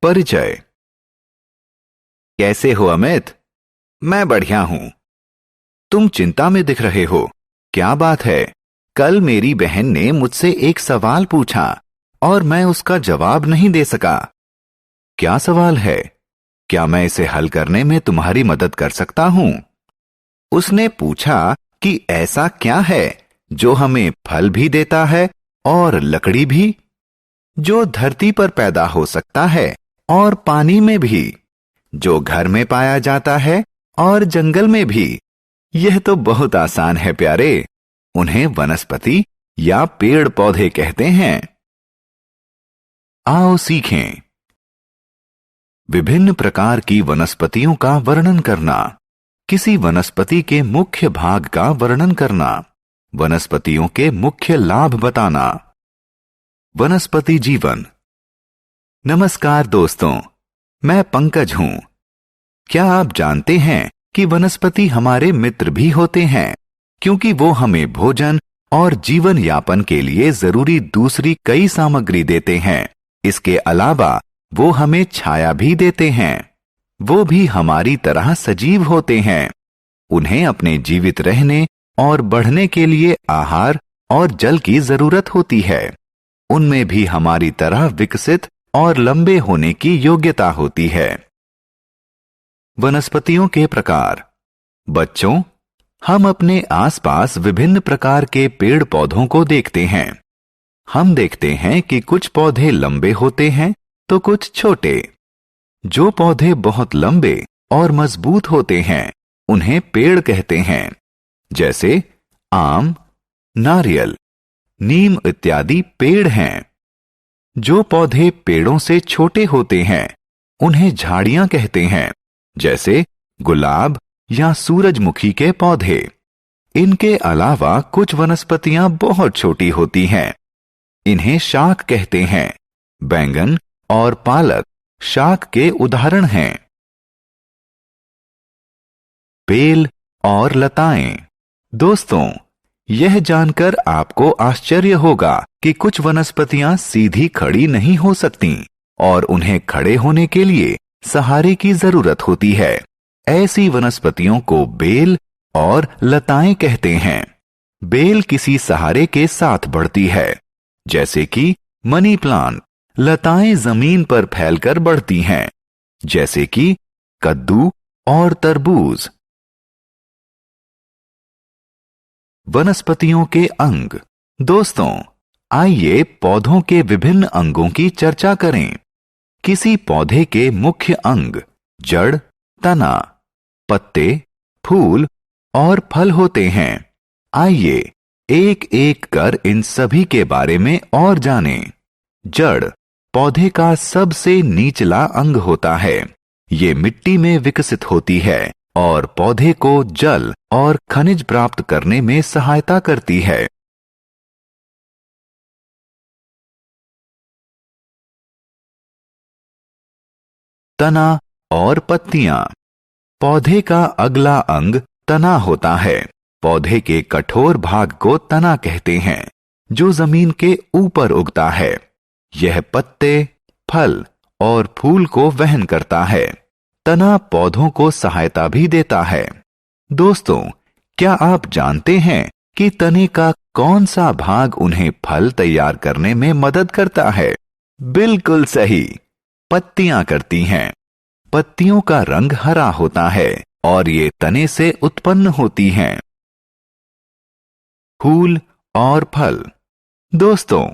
परिचय। कैसे हो अमित? मैं बढ़िया हूं। तुम चिंता में दिख रहे हो, क्या बात है? कल मेरी बहन ने मुझसे एक सवाल पूछा और मैं उसका जवाब नहीं दे सका। क्या सवाल है? क्या मैं इसे हल करने में तुम्हारी मदद कर सकता हूं? उसने पूछा कि ऐसा क्या है जो हमें फल भी देता है और लकड़ी भी, जो धरती पर पैदा हो सकता है और पानी में भी, जो घर में पाया जाता है और जंगल में भी। यह तो बहुत आसान है प्यारे। उन्हें वनस्पति या पेड़ पौधे कहते हैं। आओ सीखें। विभिन्न प्रकार की वनस्पतियों का वर्णन करना, किसी वनस्पति के मुख्य भाग का वर्णन करना, वनस्पतियों के मुख्य लाभ बताना। वनस्पति जीवन। नमस्कार दोस्तों, मैं पंकज हूं। क्या आप जानते हैं कि वनस्पति हमारे मित्र भी होते हैं, क्योंकि वो हमें भोजन और जीवन यापन के लिए जरूरी दूसरी कई सामग्री देते हैं। इसके अलावा वो हमें छाया भी देते हैं। वो भी हमारी तरह सजीव होते हैं। उन्हें अपने जीवित रहने और बढ़ने के लिए आहार और जल की जरूरत होती है। उनमें भी हमारी तरह विकसित और लंबे होने की योग्यता होती है। वनस्पतियों के प्रकार। बच्चों, हम अपने आसपास विभिन्न प्रकार के पेड़ पौधों को देखते हैं। हम देखते हैं कि कुछ पौधे लंबे होते हैं तो कुछ छोटे। जो पौधे बहुत लंबे और मजबूत होते हैं उन्हें पेड़ कहते हैं, जैसे आम, नारियल, नीम इत्यादि पेड़ हैं। जो पौधे पेड़ों से छोटे होते हैं उन्हें झाड़ियां कहते हैं, जैसे गुलाब या सूरजमुखी के पौधे। इनके अलावा कुछ वनस्पतियां बहुत छोटी होती हैं। इन्हें शाक कहते हैं। बैंगन और पालक शाक के उदाहरण हैं। बेल और लताएं। दोस्तों, यह जानकर आपको आश्चर्य होगा कि कुछ वनस्पतियां सीधी खड़ी नहीं हो सकती और उन्हें खड़े होने के लिए सहारे की जरूरत होती है। ऐसी वनस्पतियों को बेल और लताएं कहते हैं। बेल किसी सहारे के साथ बढ़ती है, जैसे कि मनी प्लांट। लताएं जमीन पर फैलकर बढ़ती हैं, जैसे कि कद्दू और तरबूज। वनस्पतियों के अंग। दोस्तों, आइए पौधों के विभिन्न अंगों की चर्चा करें। किसी पौधे के मुख्य अंग जड़, तना, पत्ते, फूल और फल होते हैं। आइए एक एक कर इन सभी के बारे में और जानें। जड़ पौधे का सबसे निचला अंग होता है। ये मिट्टी में विकसित होती है और पौधे को जल और खनिज प्राप्त करने में सहायता करती है। तना और पत्तियां। पौधे का अगला अंग तना होता है। पौधे के कठोर भाग को तना कहते हैं, जो जमीन के ऊपर उगता है। यह पत्ते, फल और फूल को वहन करता है। तना पौधों को सहायता भी देता है। दोस्तों, क्या आप जानते हैं कि तने का कौन सा भाग उन्हें फल तैयार करने में मदद करता है? बिल्कुल सही, पत्तियां करती हैं। पत्तियों का रंग हरा होता है और ये तने से उत्पन्न होती हैं। फूल और फल। दोस्तों,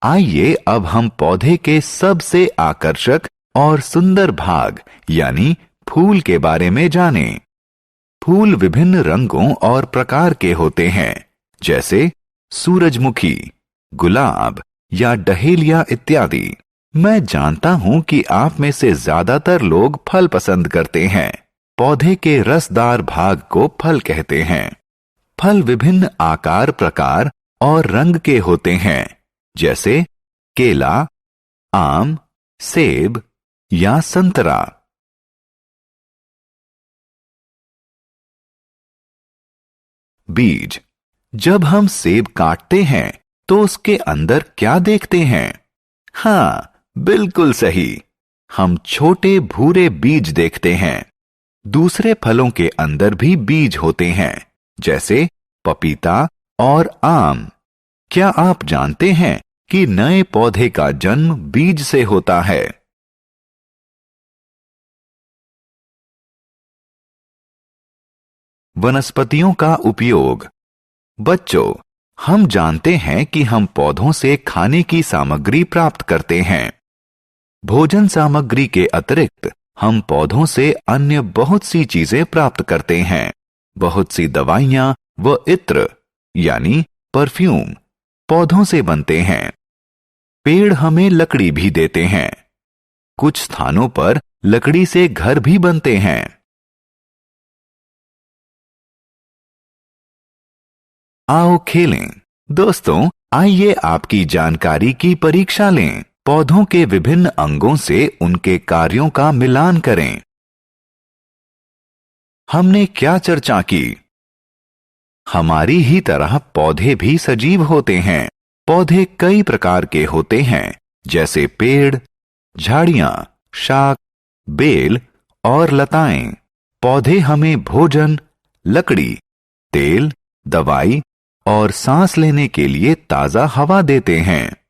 आइए अब हम पौधे के सबसे आकर्षक और सुंदर भाग यानी फूल के बारे में जानें। फूल विभिन्न रंगों और प्रकार के होते हैं, जैसे सूरजमुखी, गुलाब या डहेलिया इत्यादि। मैं जानता हूं कि आप में से ज्यादातर लोग फल पसंद करते हैं। पौधे के रसदार भाग को फल कहते हैं। फल विभिन्न आकार, प्रकार और रंग के होते हैं, जैसे केला, आम, सेब या संतरा। बीज। जब हम सेब काटते हैं तो उसके अंदर क्या देखते हैं? हाँ, बिल्कुल सही, हम छोटे भूरे बीज देखते हैं। दूसरे फलों के अंदर भी बीज होते हैं, जैसे पपीता और आम। क्या आप जानते हैं कि नए पौधे का जन्म बीज से होता है? वनस्पतियों का उपयोग। बच्चों, हम जानते हैं कि हम पौधों से खाने की सामग्री प्राप्त करते हैं। भोजन सामग्री के अतिरिक्त हम पौधों से अन्य बहुत सी चीजें प्राप्त करते हैं। बहुत सी दवाइयां व इत्र यानी परफ्यूम पौधों से बनते हैं। पेड़ हमें लकड़ी भी देते हैं। कुछ स्थानों पर लकड़ी से घर भी बनते हैं। आओ खेलें। दोस्तों, आइए आपकी जानकारी की परीक्षा लें। पौधों के विभिन्न अंगों से उनके कार्यों का मिलान करें। हमने क्या चर्चा की? हमारी ही तरह पौधे भी सजीव होते हैं। पौधे कई प्रकार के होते हैं, जैसे पेड़, झाड़ियां, शाक, बेल और लताएं। पौधे हमें भोजन, लकड़ी, तेल, दवाई और सांस लेने के लिए ताजा हवा देते हैं।